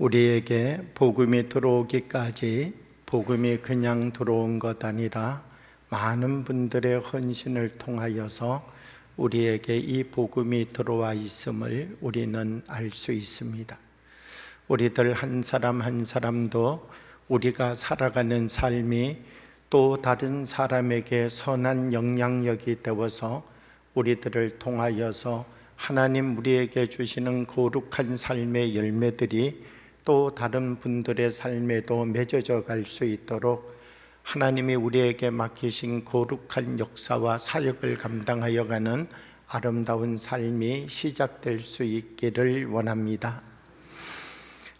우리에게 복음이 들어오기까지 복음이 그냥 들어온 것 아니라 많은 분들의 헌신을 통하여서 우리에게 이 복음이 들어와 있음을 우리는 알 수 있습니다. 우리들 한 사람 한 사람도 우리가 살아가는 삶이 또 다른 사람에게 선한 영향력이 되어서 우리들을 통하여서 하나님 우리에게 주시는 거룩한 삶의 열매들이 또 다른 분들의 삶에도 맺어져 갈 수 있도록 하나님이 우리에게 맡기신 거룩한 역사와 사역을 감당하여 가는 아름다운 삶이 시작될 수 있기를 원합니다.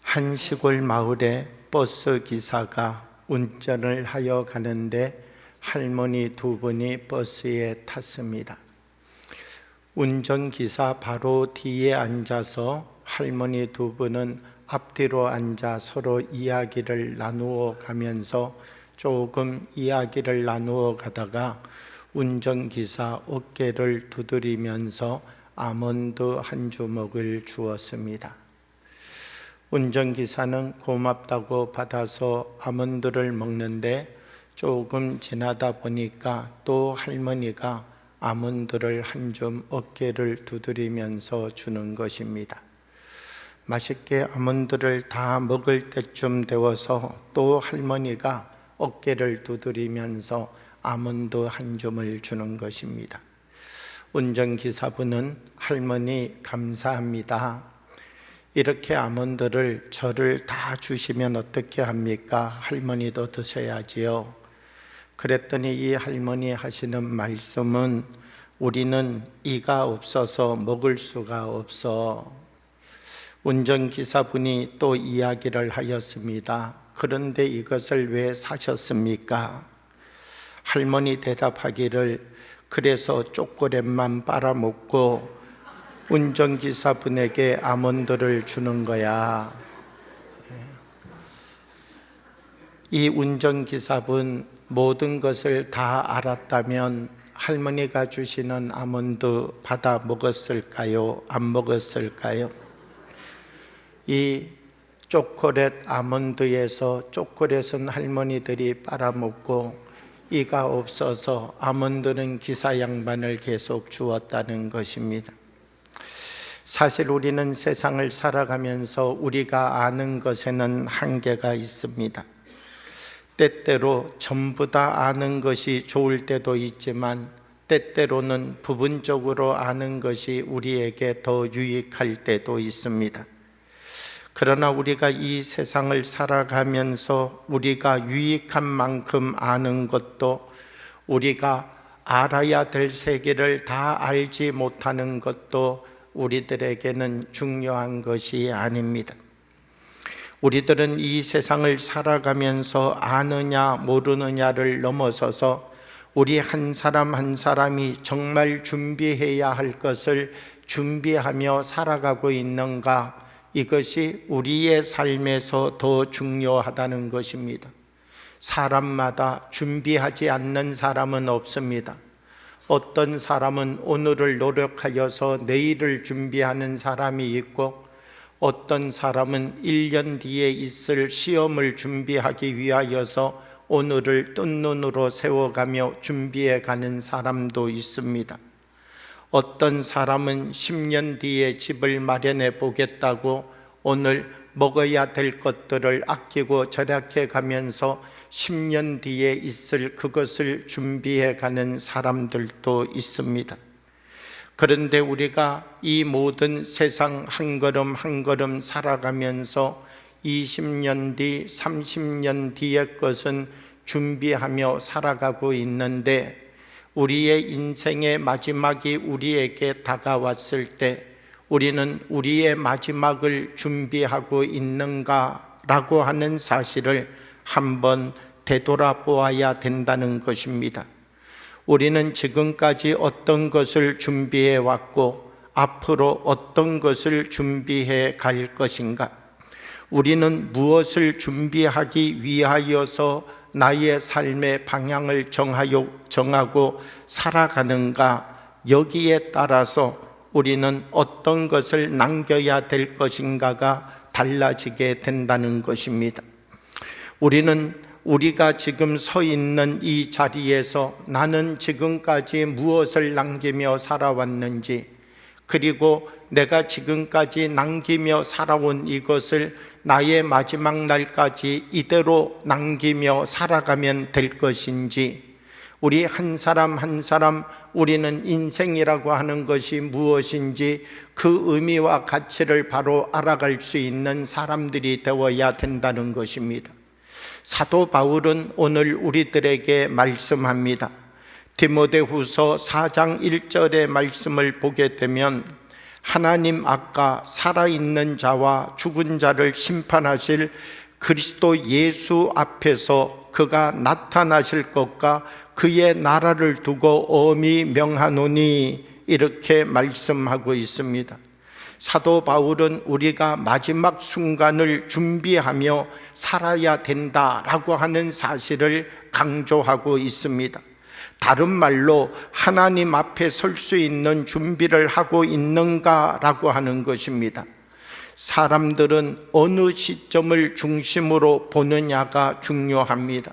한 시골 마을에 버스 기사가 운전을 하여 가는데 할머니 두 분이 버스에 탔습니다. 운전기사 바로 뒤에 앉아서 할머니 두 분은 앞뒤로 앉아 서로 이야기를 나누어 가면서 조금 이야기를 나누어 가다가 운전기사 어깨를 두드리면서 아몬드 한 주먹을 주었습니다. 운전기사는 고맙다고 받아서 아몬드를 먹는데 조금 지나다 보니까 또 할머니가 아몬드를 한 줌 어깨를 두드리면서 주는 것입니다. 맛있게 아몬드를 다 먹을 때쯤 되어서 또 할머니가 어깨를 두드리면서 아몬드 한 줌을 주는 것입니다. 운전기사분은 할머니 감사합니다. 이렇게 아몬드를 저를 다 주시면 어떻게 합니까? 할머니도 드셔야지요. 그랬더니 이 할머니 하시는 말씀은 우리는 이가 없어서 먹을 수가 없어. 운전기사분이 또 이야기를 하였습니다. 그런데 이것을 왜 사셨습니까? 할머니 대답하기를 그래서 초콜릿만 빨아먹고 운전기사분에게 아몬드를 주는 거야. 이 운전기사분 모든 것을 다 알았다면 할머니가 주시는 아몬드 받아 먹었을까요? 안 먹었을까요? 이 초콜릿 아몬드에서 초콜릿은 할머니들이 빨아먹고 이가 없어서 아몬드는 기사 양반을 계속 주었다는 것입니다. 사실 우리는 세상을 살아가면서 우리가 아는 것에는 한계가 있습니다. 때때로 전부 다 아는 것이 좋을 때도 있지만 때때로는 부분적으로 아는 것이 우리에게 더 유익할 때도 있습니다. 그러나 우리가 이 세상을 살아가면서 우리가 유익한 만큼 아는 것도 우리가 알아야 될 세계를 다 알지 못하는 것도 우리들에게는 중요한 것이 아닙니다. 우리들은 이 세상을 살아가면서 아느냐 모르느냐를 넘어서서 우리 한 사람 한 사람이 정말 준비해야 할 것을 준비하며 살아가고 있는가, 이것이 우리의 삶에서 더 중요하다는 것입니다. 사람마다 준비하지 않는 사람은 없습니다. 어떤 사람은 오늘을 노력하여서 내일을 준비하는 사람이 있고 어떤 사람은 1년 뒤에 있을 시험을 준비하기 위하여서 오늘을 뜬 눈으로 세워가며 준비해 가는 사람도 있습니다. 어떤 사람은 10년 뒤에 집을 마련해 보겠다고 오늘 먹어야 될 것들을 아끼고 절약해 가면서 10년 뒤에 있을 그것을 준비해 가는 사람들도 있습니다. 그런데 우리가 이 모든 세상 한 걸음 한 걸음 살아가면서 20년 뒤, 30년 뒤의 것은 준비하며 살아가고 있는데 우리의 인생의 마지막이 우리에게 다가왔을 때 우리는 우리의 마지막을 준비하고 있는가라고 하는 사실을 한번 되돌아보아야 된다는 것입니다. 우리는 지금까지 어떤 것을 준비해 왔고 앞으로 어떤 것을 준비해 갈 것인가? 우리는 무엇을 준비하기 위하여서 나의 삶의 방향을 정하고 살아가는가? 여기에 따라서 우리는 어떤 것을 남겨야 될 것인가가 달라지게 된다는 것입니다. 우리가 지금 서 있는 이 자리에서 나는 지금까지 무엇을 남기며 살아왔는지, 그리고 내가 지금까지 남기며 살아온 이것을 나의 마지막 날까지 이대로 남기며 살아가면 될 것인지, 우리 한 사람 한 사람 우리는 인생이라고 하는 것이 무엇인지 그 의미와 가치를 바로 알아갈 수 있는 사람들이 되어야 된다는 것입니다. 사도 바울은 오늘 우리들에게 말씀합니다. 디모데후서 4장 1절의 말씀을 보게 되면 하나님 아까 살아있는 자와 죽은 자를 심판하실 그리스도 예수 앞에서 그가 나타나실 것과 그의 나라를 두고 엄히 명하노니, 이렇게 말씀하고 있습니다. 사도 바울은 우리가 마지막 순간을 준비하며 살아야 된다라고 하는 사실을 강조하고 있습니다. 다른 말로 하나님 앞에 설 수 있는 준비를 하고 있는가라고 하는 것입니다. 사람들은 어느 시점을 중심으로 보느냐가 중요합니다.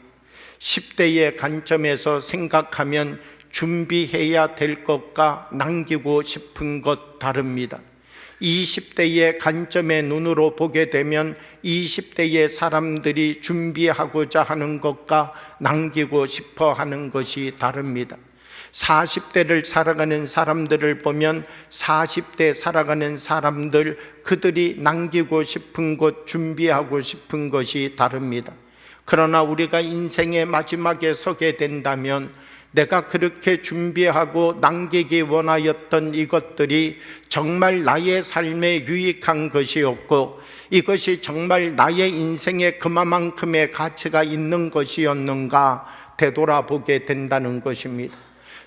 10대의 관점에서 생각하면 준비해야 될 것과 남기고 싶은 것 다릅니다. 20대의 관점의 눈으로 보게 되면 20대의 사람들이 준비하고자 하는 것과 남기고 싶어 하는 것이 다릅니다. 40대를 살아가는 사람들을 보면 40대 살아가는 사람들, 그들이 남기고 싶은 것, 준비하고 싶은 것이 다릅니다. 그러나 우리가 인생의 마지막에 서게 된다면 내가 그렇게 준비하고 남기기 원하였던 이것들이 정말 나의 삶에 유익한 것이었고, 이것이 정말 나의 인생에 그만큼의 가치가 있는 것이었는가 되돌아보게 된다는 것입니다.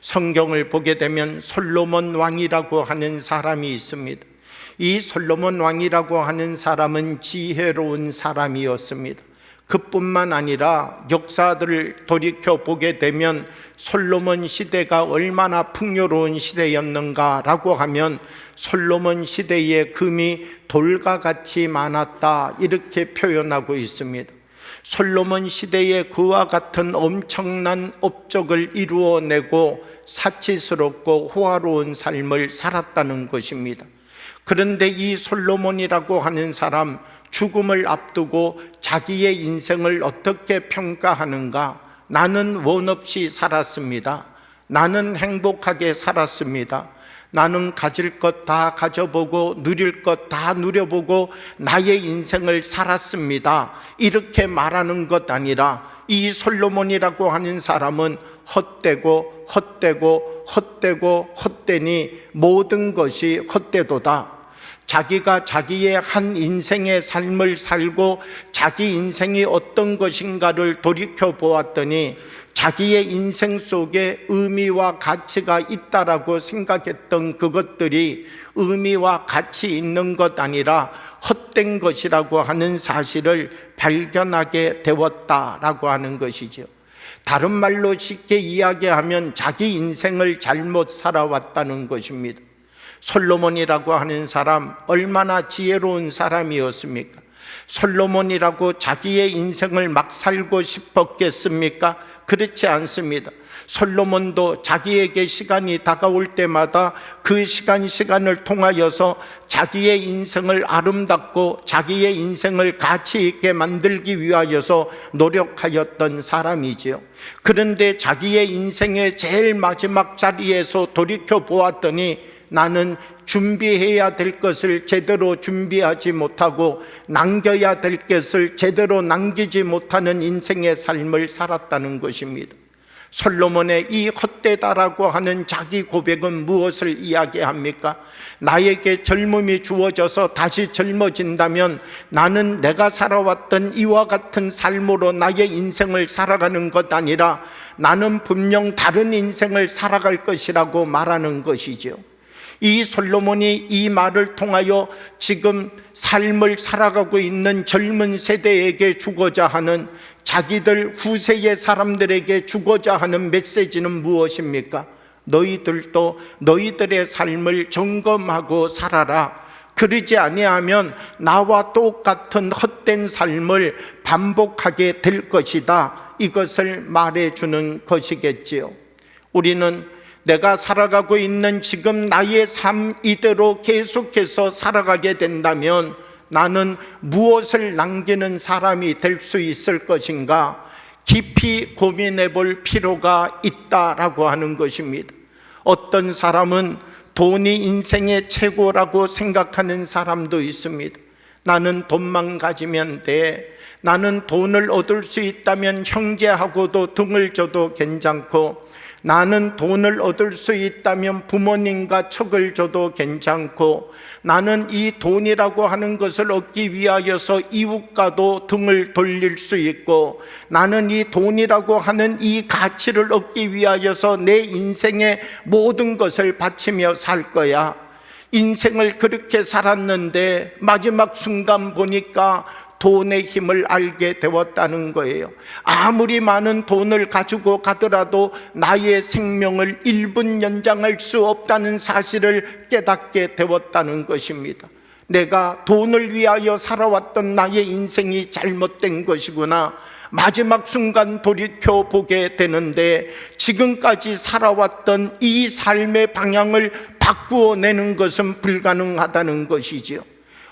성경을 보게 되면 솔로몬 왕이라고 하는 사람이 있습니다. 이 솔로몬 왕이라고 하는 사람은 지혜로운 사람이었습니다. 그뿐만 아니라 역사들을 돌이켜보게 되면 솔로몬 시대가 얼마나 풍요로운 시대였는가라고 하면 솔로몬 시대의 금이 돌과 같이 많았다, 이렇게 표현하고 있습니다. 솔로몬 시대에 그와 같은 엄청난 업적을 이루어내고 사치스럽고 호화로운 삶을 살았다는 것입니다. 그런데 이 솔로몬이라고 하는 사람, 죽음을 앞두고 자기의 인생을 어떻게 평가하는가? 나는 원 없이 살았습니다. 나는 행복하게 살았습니다. 나는 가질 것 다 가져보고 누릴 것 다 누려보고 나의 인생을 살았습니다. 이렇게 말하는 것 아니라 이 솔로몬이라고 하는 사람은 헛되고 헛되고 헛되고 헛되니 모든 것이 헛되도다. 자기가 자기의 한 인생의 삶을 살고 자기 인생이 어떤 것인가를 돌이켜 보았더니 자기의 인생 속에 의미와 가치가 있다라고 생각했던 그것들이 의미와 가치 있는 것 아니라 헛된 것이라고 하는 사실을 발견하게 되었다라고 하는 것이죠. 다른 말로 쉽게 이야기하면 자기 인생을 잘못 살아왔다는 것입니다. 솔로몬이라고 하는 사람, 얼마나 지혜로운 사람이었습니까? 솔로몬이라고 자기의 인생을 막 살고 싶었겠습니까? 그렇지 않습니다. 솔로몬도 자기에게 시간이 다가올 때마다 그 시간을 통하여서 자기의 인생을 아름답고 자기의 인생을 가치 있게 만들기 위하여서 노력하였던 사람이지요. 그런데 자기의 인생의 제일 마지막 자리에서 돌이켜 보았더니 나는 준비해야 될 것을 제대로 준비하지 못하고 남겨야 될 것을 제대로 남기지 못하는 인생의 삶을 살았다는 것입니다. 솔로몬의 이 헛되다라고 하는 자기 고백은 무엇을 이야기합니까? 나에게 젊음이 주어져서 다시 젊어진다면 나는 내가 살아왔던 이와 같은 삶으로 나의 인생을 살아가는 것 아니라 나는 분명 다른 인생을 살아갈 것이라고 말하는 것이죠. 이 솔로몬이 이 말을 통하여 지금 삶을 살아가고 있는 젊은 세대에게 주고자 하는, 자기들 후세의 사람들에게 주고자 하는 메시지는 무엇입니까? 너희들도 너희들의 삶을 점검하고 살아라. 그러지 아니하면 나와 똑같은 헛된 삶을 반복하게 될 것이다. 이것을 말해주는 것이겠지요. 우리는 내가 살아가고 있는 지금 나의 삶 이대로 계속해서 살아가게 된다면 나는 무엇을 남기는 사람이 될 수 있을 것인가 깊이 고민해 볼 필요가 있다라고 하는 것입니다. 어떤 사람은 돈이 인생의 최고라고 생각하는 사람도 있습니다. 나는 돈만 가지면 돼. 나는 돈을 얻을 수 있다면 형제하고도 등을 줘도 괜찮고, 나는 돈을 얻을 수 있다면 부모님과 척을 줘도 괜찮고, 나는 이 돈이라고 하는 것을 얻기 위하여서 이웃과도 등을 돌릴 수 있고, 나는 이 돈이라고 하는 이 가치를 얻기 위하여서 내 인생의 모든 것을 바치며 살 거야. 인생을 그렇게 살았는데 마지막 순간 보니까 돈의 힘을 알게 되었다는 거예요. 아무리 많은 돈을 가지고 가더라도 나의 생명을 1분 연장할 수 없다는 사실을 깨닫게 되었다는 것입니다. 내가 돈을 위하여 살아왔던 나의 인생이 잘못된 것이구나. 마지막 순간 돌이켜보게 되는데 지금까지 살아왔던 이 삶의 방향을 바꾸어내는 것은 불가능하다는 것이지요.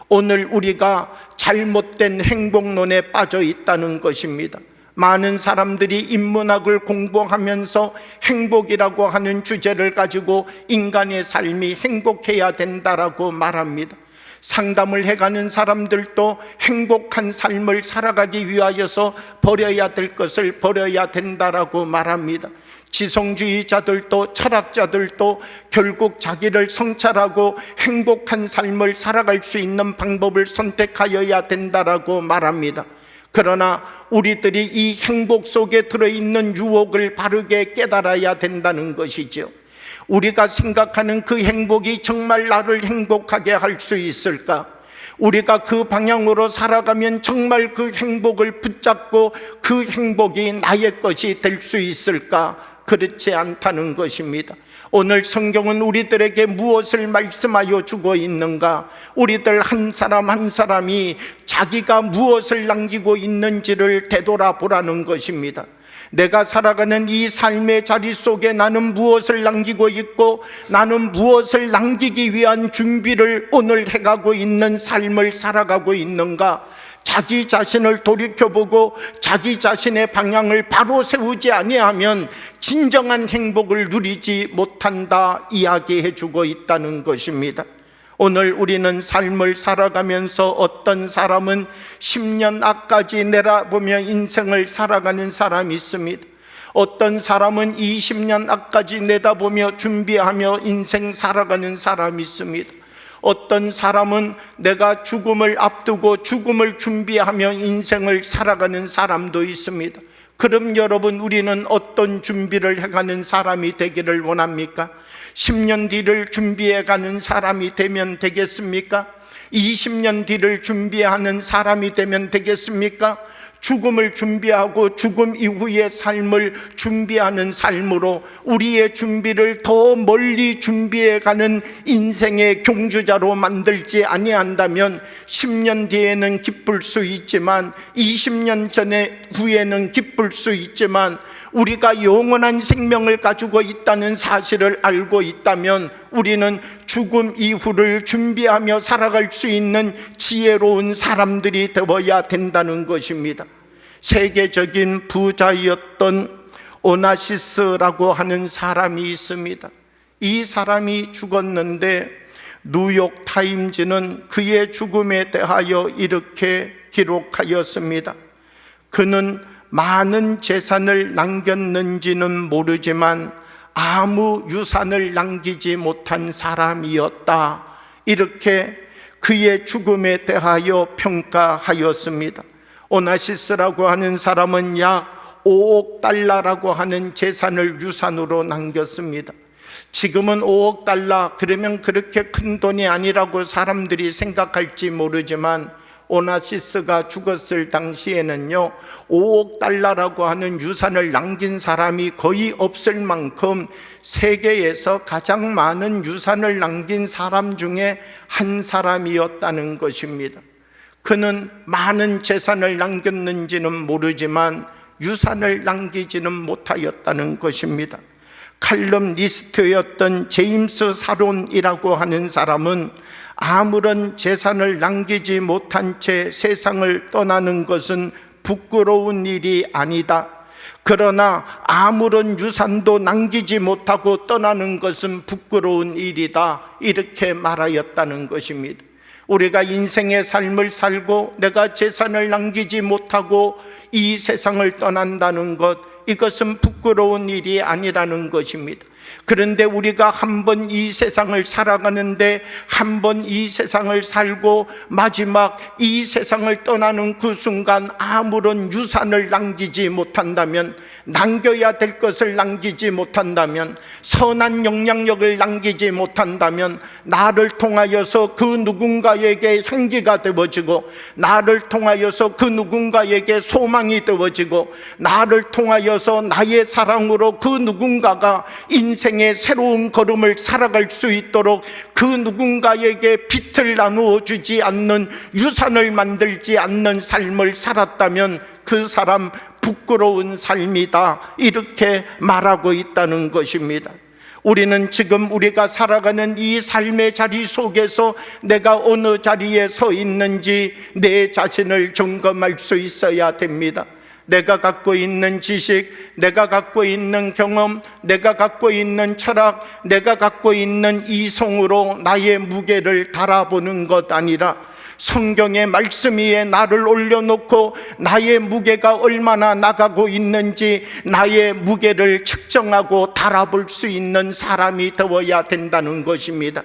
오늘 우리가 잘못된 행복론에 빠져 있다는 것입니다. 많은 사람들이 인문학을 공부하면서 행복이라고 하는 주제를 가지고 인간의 삶이 행복해야 된다라고 말합니다. 상담을 해가는 사람들도 행복한 삶을 살아가기 위하여서 버려야 될 것을 버려야 된다라고 말합니다. 지성주의자들도 철학자들도 결국 자기를 성찰하고 행복한 삶을 살아갈 수 있는 방법을 선택하여야 된다라고 말합니다. 그러나 우리들이 이 행복 속에 들어있는 유혹을 바르게 깨달아야 된다는 것이죠. 우리가 생각하는 그 행복이 정말 나를 행복하게 할 수 있을까? 우리가 그 방향으로 살아가면 정말 그 행복을 붙잡고 그 행복이 나의 것이 될 수 있을까? 그렇지 않다는 것입니다. 오늘 성경은 우리들에게 무엇을 말씀하여 주고 있는가? 우리들 한 사람 한 사람이 자기가 무엇을 남기고 있는지를 되돌아보라는 것입니다. 내가 살아가는 이 삶의 자리 속에 나는 무엇을 남기고 있고, 나는 무엇을 남기기 위한 준비를 오늘 해가고 있는 삶을 살아가고 있는가? 자기 자신을 돌이켜보고 자기 자신의 방향을 바로 세우지 아니하면 진정한 행복을 누리지 못한다 이야기해 주고 있다는 것입니다. 오늘 우리는 삶을 살아가면서 어떤 사람은 10년 앞까지 내다보며 인생을 살아가는 사람이 있습니다. 어떤 사람은 20년 앞까지 내다보며 준비하며 인생 살아가는 사람이 있습니다. 어떤 사람은 내가 죽음을 앞두고 죽음을 준비하며 인생을 살아가는 사람도 있습니다. 그럼 여러분, 우리는 어떤 준비를 해가는 사람이 되기를 원합니까? 10년 뒤를 준비해가는 사람이 되면 되겠습니까? 20년 뒤를 준비하는 사람이 되면 되겠습니까? 죽음을 준비하고 죽음 이후의 삶을 준비하는 삶으로 우리의 준비를 더 멀리 준비해가는 인생의 경주자로 만들지 아니한다면 10년 뒤에는 기쁠 수 있지만 20년 전에 후에는 기쁠 수 있지만 우리가 영원한 생명을 가지고 있다는 사실을 알고 있다면 우리는 죽음 이후를 준비하며 살아갈 수 있는 지혜로운 사람들이 되어야 된다는 것입니다. 세계적인 부자였던 오나시스라고 하는 사람이 있습니다. 이 사람이 죽었는데 뉴욕 타임즈는 그의 죽음에 대하여 이렇게 기록하였습니다. 그는 많은 재산을 남겼는지는 모르지만 아무 유산을 남기지 못한 사람이었다. 이렇게 그의 죽음에 대하여 평가하였습니다. 오나시스라고 하는 사람은 약 5억 달러라고 하는 재산을 유산으로 남겼습니다. 지금은 5억 달러 그러면 그렇게 큰 돈이 아니라고 사람들이 생각할지 모르지만 오나시스가 죽었을 당시에는요 5억 달러라고 하는 유산을 남긴 사람이 거의 없을 만큼 세계에서 가장 많은 유산을 남긴 사람 중에 한 사람이었다는 것입니다. 그는 많은 재산을 남겼는지는 모르지만 유산을 남기지는 못하였다는 것입니다. 칼럼 리스트였던 제임스 사론이라고 하는 사람은 아무런 재산을 남기지 못한 채 세상을 떠나는 것은 부끄러운 일이 아니다. 그러나 아무런 유산도 남기지 못하고 떠나는 것은 부끄러운 일이다. 이렇게 말하였다는 것입니다. 우리가 인생의 삶을 살고 내가 재산을 남기지 못하고 이 세상을 떠난다는 것, 이것은 부끄러운 일이 아니라는 것입니다. 그런데 우리가 한 번 이 세상을 살아가는데 한 번 이 세상을 살고 마지막 이 세상을 떠나는 그 순간 아무런 유산을 남기지 못한다면, 남겨야 될 것을 남기지 못한다면, 선한 영향력을 남기지 못한다면 나를 통하여서 그 누군가에게 향기가 되어지고, 나를 통하여서 그 누군가에게 소망이 되어지고, 나를 통하여서 나의 사랑으로 그 누군가가 인생의 새로운 걸음을 살아갈 수 있도록 그 누군가에게 빛을 나누어 주지 않는, 유산을 만들지 않는 삶을 살았다면 그 사람 부끄러운 삶이다, 이렇게 말하고 있다는 것입니다. 우리는 지금 우리가 살아가는 이 삶의 자리 속에서 내가 어느 자리에 서 있는지 내 자신을 점검할 수 있어야 됩니다. 내가 갖고 있는 지식, 내가 갖고 있는 경험, 내가 갖고 있는 철학, 내가 갖고 있는 이성으로 나의 무게를 달아보는 것 아니라 성경의 말씀 위에 나를 올려놓고 나의 무게가 얼마나 나가고 있는지 나의 무게를 측정하고 달아볼 수 있는 사람이 되어야 된다는 것입니다.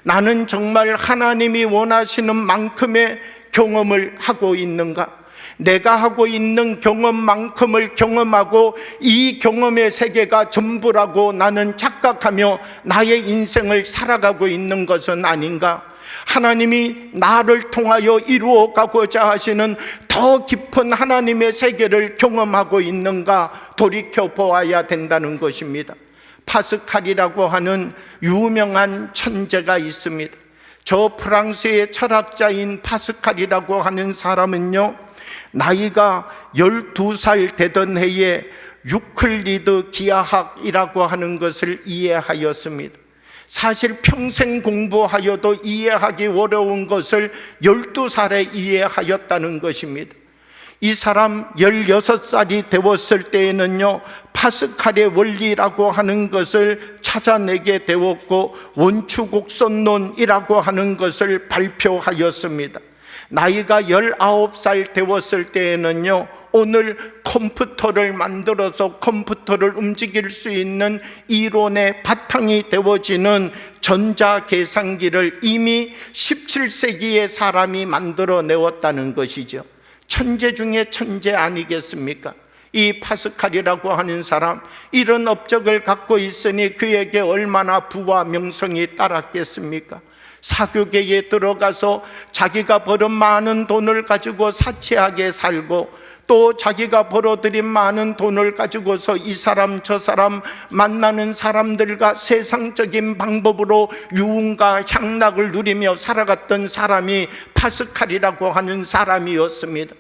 나는 정말 하나님이 원하시는 만큼의 경험을 하고 있는가? 내가 하고 있는 경험만큼을 경험하고 이 경험의 세계가 전부라고 나는 착각하며 나의 인생을 살아가고 있는 것은 아닌가? 하나님이 나를 통하여 이루어 가고자 하시는 더 깊은 하나님의 세계를 경험하고 있는가 돌이켜 보아야 된다는 것입니다. 파스칼이라고 하는 유명한 천재가 있습니다. 저 프랑스의 철학자인 파스칼이라고 하는 사람은요, 나이가 12살 되던 해에 유클리드 기하학이라고 하는 것을 이해하였습니다. 사실 평생 공부하여도 이해하기 어려운 것을 12살에 이해하였다는 것입니다. 이 사람 16살이 되었을 때에는요, 파스칼의 원리라고 하는 것을 찾아내게 되었고 원추곡선론이라고 하는 것을 발표하였습니다. 나이가 19살 되었을 때에는요, 오늘 컴퓨터를 만들어서 컴퓨터를 움직일 수 있는 이론의 바탕이 되어지는 전자계산기를 이미 17세기의 사람이 만들어내었다는 것이죠. 천재 중에 천재 아니겠습니까? 이 파스칼이라고 하는 사람, 이런 업적을 갖고 있으니 그에게 얼마나 부와 명성이 따랐겠습니까? 사교계에 들어가서 자기가 벌은 많은 돈을 가지고 사치하게 살고, 또 자기가 벌어들인 많은 돈을 가지고서 이 사람 저 사람 만나는 사람들과 세상적인 방법으로 유흥과 향락을 누리며 살아갔던 사람이 파스칼이라고 하는 사람이었습니다.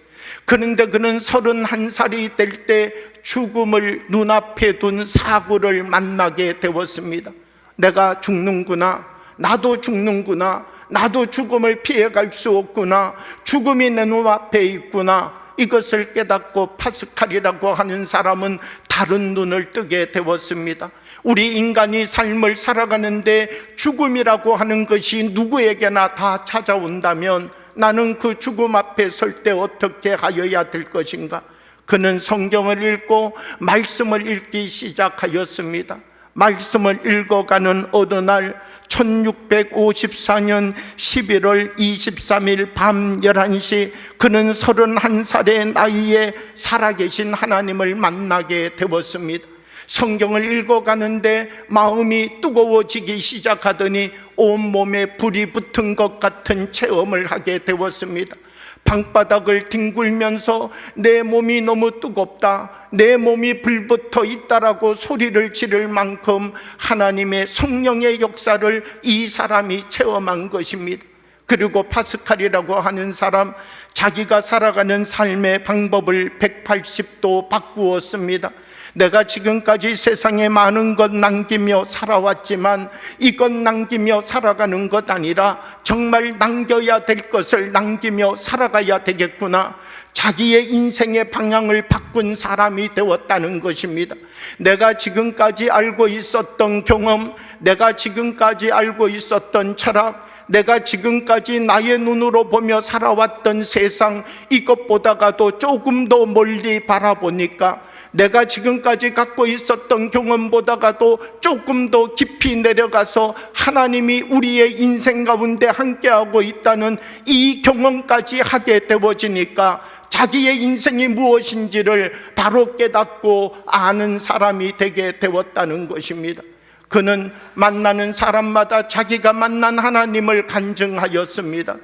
그런데 그는 31살이 될 때 죽음을 눈앞에 둔 사고를 만나게 되었습니다. 내가 죽는구나, 나도 죽는구나, 나도 죽음을 피해갈 수 없구나, 죽음이 내 눈앞에 있구나, 이것을 깨닫고 파스칼이라고 하는 사람은 다른 눈을 뜨게 되었습니다. 우리 인간이 삶을 살아가는데 죽음이라고 하는 것이 누구에게나 다 찾아온다면 나는 그 죽음 앞에 설 때 어떻게 하여야 될 것인가? 그는 성경을 읽고 말씀을 읽기 시작하였습니다. 말씀을 읽어가는 어느 날 1654년 11월 23일 밤 11시 그는 31살의 나이에 살아계신 하나님을 만나게 되었습니다. 성경을 읽어가는데 마음이 뜨거워지기 시작하더니 온몸에 불이 붙은 것 같은 체험을 하게 되었습니다. 방바닥을 뒹굴면서 내 몸이 너무 뜨겁다, 내 몸이 불붙어 있다라고 소리를 지를 만큼 하나님의 성령의 역사를 이 사람이 체험한 것입니다. 그리고 파스칼이라고 하는 사람, 자기가 살아가는 삶의 방법을 180도 바꾸었습니다. 내가 지금까지 세상에 많은 것 남기며 살아왔지만 이것 남기며 살아가는 것 아니라 정말 남겨야 될 것을 남기며 살아가야 되겠구나. 자기의 인생의 방향을 바꾼 사람이 되었다는 것입니다. 내가 지금까지 알고 있었던 경험, 내가 지금까지 알고 있었던 철학, 내가 지금까지 나의 눈으로 보며 살아왔던 세상, 이것보다가도 조금 더 멀리 바라보니까 내가 지금까지 갖고 있었던 경험보다가도 조금 더 깊이 내려가서 하나님이 우리의 인생 가운데 함께하고 있다는 이 경험까지 하게 되어지니까 자기의 인생이 무엇인지를 바로 깨닫고 아는 사람이 되게 되었다는 것입니다. 그는 만나는 사람마다 자기가 만난 하나님을 간증하였습니다.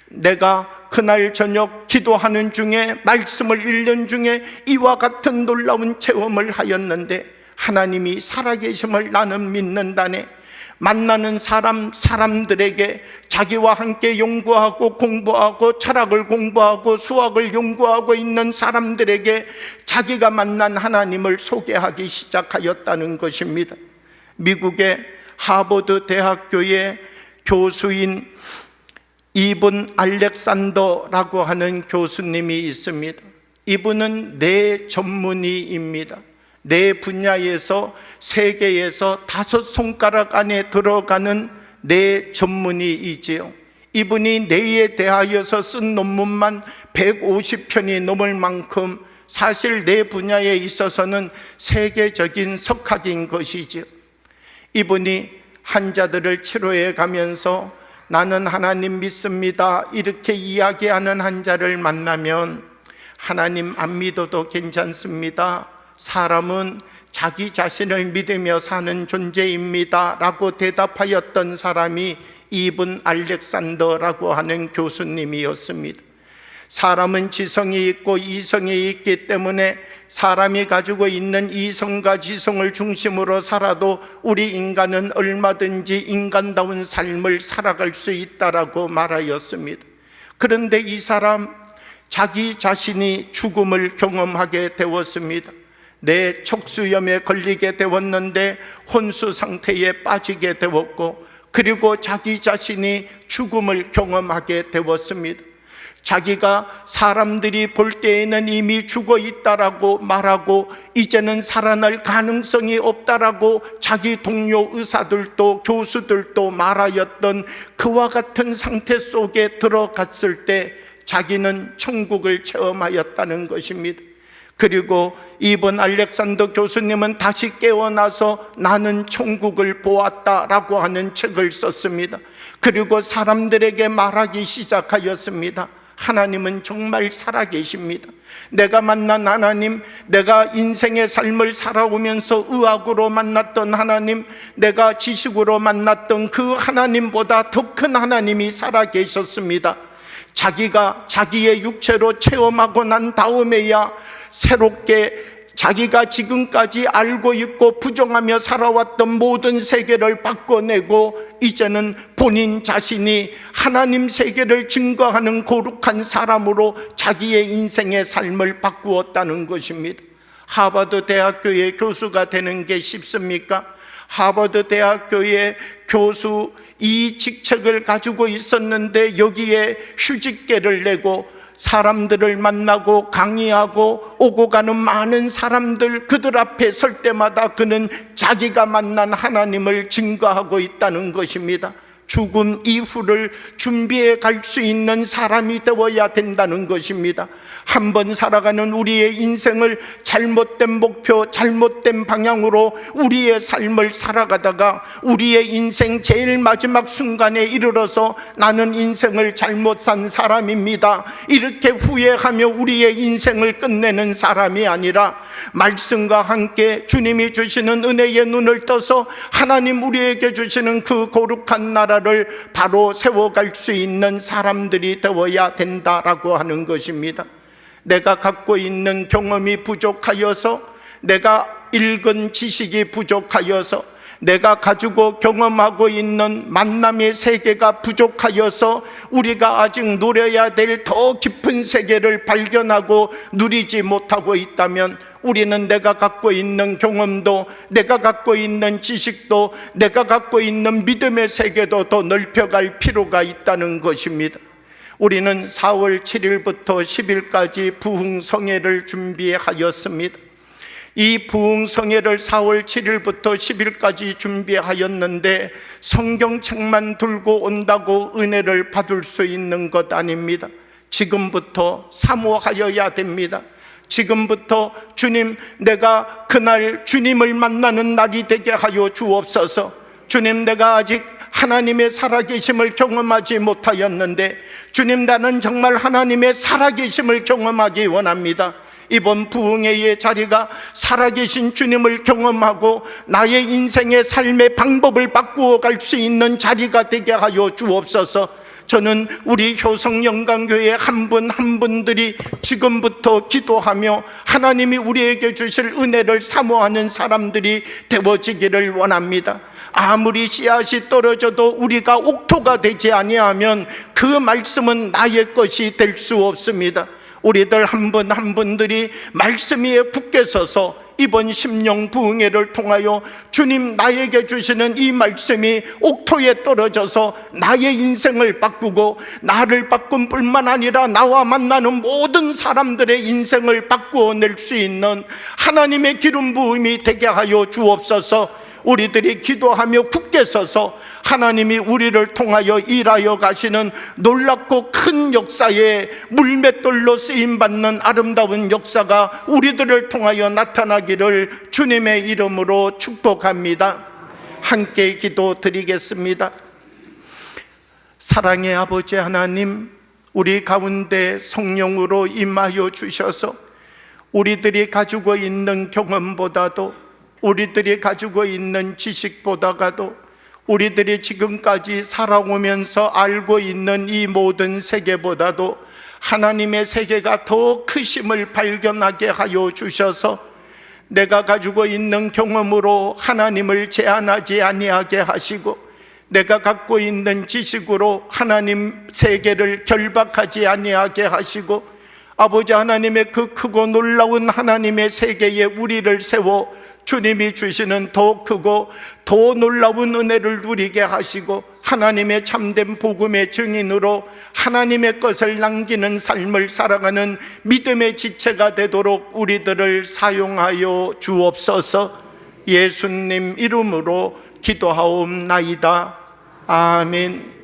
내가 그날 저녁 기도하는 중에, 말씀을 읽는 중에 이와 같은 놀라운 체험을 하였는데 하나님이 살아계심을 나는 믿는다네. 만나는 사람들에게 자기와 함께 연구하고 공부하고 철학을 공부하고 수학을 연구하고 있는 사람들에게 자기가 만난 하나님을 소개하기 시작하였다는 것입니다. 미국의 하버드 대학교의 교수인 이븐 알렉산더라고 하는 교수님이 있습니다. 이분은 뇌 전문의입니다. 뇌 분야에서 세계에서 5손가락 안에 들어가는 뇌 전문의이지요. 이분이 뇌에 대하여서 쓴 논문만 150편이 넘을 만큼 사실 뇌 분야에 있어서는 세계적인 석학인 것이지요. 이분이 환자들을 치료해 가면서 나는 하나님 믿습니다 이렇게 이야기하는 환자를 만나면 하나님 안 믿어도 괜찮습니다, 사람은 자기 자신을 믿으며 사는 존재입니다 라고 대답하였던 사람이 이븐 알렉산더라고 하는 교수님이었습니다. 사람은 지성이 있고 이성이 있기 때문에 사람이 가지고 있는 이성과 지성을 중심으로 살아도 우리 인간은 얼마든지 인간다운 삶을 살아갈 수 있다라고 말하였습니다. 그런데 이 사람 자기 자신이 죽음을 경험하게 되었습니다. 내 척수염에 걸리게 되었는데 혼수 상태에 빠지게 되었고, 그리고 자기 자신이 죽음을 경험하게 되었습니다. 자기가 사람들이 볼 때에는 이미 죽어 있다라고 말하고 이제는 살아날 가능성이 없다라고 자기 동료 의사들도 교수들도 말하였던 그와 같은 상태 속에 들어갔을 때 자기는 천국을 체험하였다는 것입니다. 그리고 이번 알렉산더 교수님은 다시 깨어나서 나는 천국을 보았다라고 하는 책을 썼습니다. 그리고 사람들에게 말하기 시작하였습니다. 하나님은 정말 살아계십니다. 내가 만난 하나님, 내가 인생의 삶을 살아오면서 의학으로 만났던 하나님, 내가 지식으로 만났던 그 하나님보다 더 큰 하나님이 살아계셨습니다. 자기가 자기의 육체로 체험하고 난 다음에야 새롭게 자기가 지금까지 알고 있고 부정하며 살아왔던 모든 세계를 바꿔내고 이제는 본인 자신이 하나님 세계를 증거하는 거룩한 사람으로 자기의 인생의 삶을 바꾸었다는 것입니다. 하버드 대학교의 교수가 되는 게 쉽습니까? 하버드 대학교의 교수 이 직책을 가지고 있었는데 여기에 휴직계를 내고 사람들을 만나고 강의하고 오고 가는 많은 사람들, 그들 앞에 설 때마다 그는 자기가 만난 하나님을 증거하고 있다는 것입니다. 죽음 이후를 준비해 갈 수 있는 사람이 되어야 된다는 것입니다. 한번 살아가는 우리의 인생을 잘못된 목표, 잘못된 방향으로 우리의 삶을 살아가다가 우리의 인생 제일 마지막 순간에 이르러서 나는 인생을 잘못 산 사람입니다, 이렇게 후회하며 우리의 인생을 끝내는 사람이 아니라 말씀과 함께 주님이 주시는 은혜의 눈을 떠서 하나님 우리에게 주시는 그 거룩한 나라를 바로 세워갈 수 있는 사람들이 되어야 된다라고 하는 것입니다. 내가 갖고 있는 경험이 부족하여서, 내가 읽은 지식이 부족하여서, 내가 가지고 경험하고 있는 만남의 세계가 부족하여서 우리가 아직 누려야 될 더 깊은 세계를 발견하고 누리지 못하고 있다면, 우리는 내가 갖고 있는 경험도, 내가 갖고 있는 지식도, 내가 갖고 있는 믿음의 세계도 더 넓혀갈 필요가 있다는 것입니다. 우리는 4월 7일부터 10일까지 부흥성회를 준비하였습니다. 이 부흥성회를 4월 7일부터 10일까지 준비하였는데 성경책만 들고 온다고 은혜를 받을 수 있는 것 아닙니다. 지금부터 사모하여야 됩니다. 지금부터 주님, 내가 그날 주님을 만나는 날이 되게 하여 주옵소서. 주님, 내가 아직 하나님의 살아계심을 경험하지 못하였는데 주님, 나는 정말 하나님의 살아계심을 경험하기 원합니다. 이번 부흥회의 자리가 살아계신 주님을 경험하고 나의 인생의 삶의 방법을 바꾸어 갈 수 있는 자리가 되게 하여 주옵소서. 저는 우리 효성영광교회 한 분 한 분들이 지금부터 기도하며 하나님이 우리에게 주실 은혜를 사모하는 사람들이 되어지기를 원합니다. 아무리 씨앗이 떨어져도 우리가 옥토가 되지 아니하면 그 말씀은 나의 것이 될 수 없습니다. 우리들 한 분 한 분들이 말씀 위에 굳게 서서 이번 심령 부흥회를 통하여 주님, 나에게 주시는 이 말씀이 옥토에 떨어져서 나의 인생을 바꾸고 나를 바꾼 뿐만 아니라 나와 만나는 모든 사람들의 인생을 바꾸어 낼 수 있는 하나님의 기름 부음이 되게 하여 주옵소서. 우리들이 기도하며 굳게 서서 하나님이 우리를 통하여 일하여 가시는 놀랍고 큰 역사에 물맷돌로 쓰임받는 아름다운 역사가 우리들을 통하여 나타나기를 주님의 이름으로 축복합니다. 함께 기도 드리겠습니다. 사랑의 아버지 하나님, 우리 가운데 성령으로 임하여 주셔서 우리들이 가지고 있는 경험보다도, 우리들이 가지고 있는 지식보다가도, 우리들이 지금까지 살아오면서 알고 있는 이 모든 세계보다도 하나님의 세계가 더 크심을 발견하게 하여 주셔서 내가 가지고 있는 경험으로 하나님을 제한하지 아니하게 하시고, 내가 갖고 있는 지식으로 하나님 세계를 결박하지 아니하게 하시고, 아버지 하나님의 그 크고 놀라운 하나님의 세계에 우리를 세워 주님이 주시는 더 크고 더 놀라운 은혜를 누리게 하시고 하나님의 참된 복음의 증인으로 하나님의 것을 남기는 삶을 살아가는 믿음의 지체가 되도록 우리들을 사용하여 주옵소서. 예수님 이름으로 기도하옵나이다. 아멘.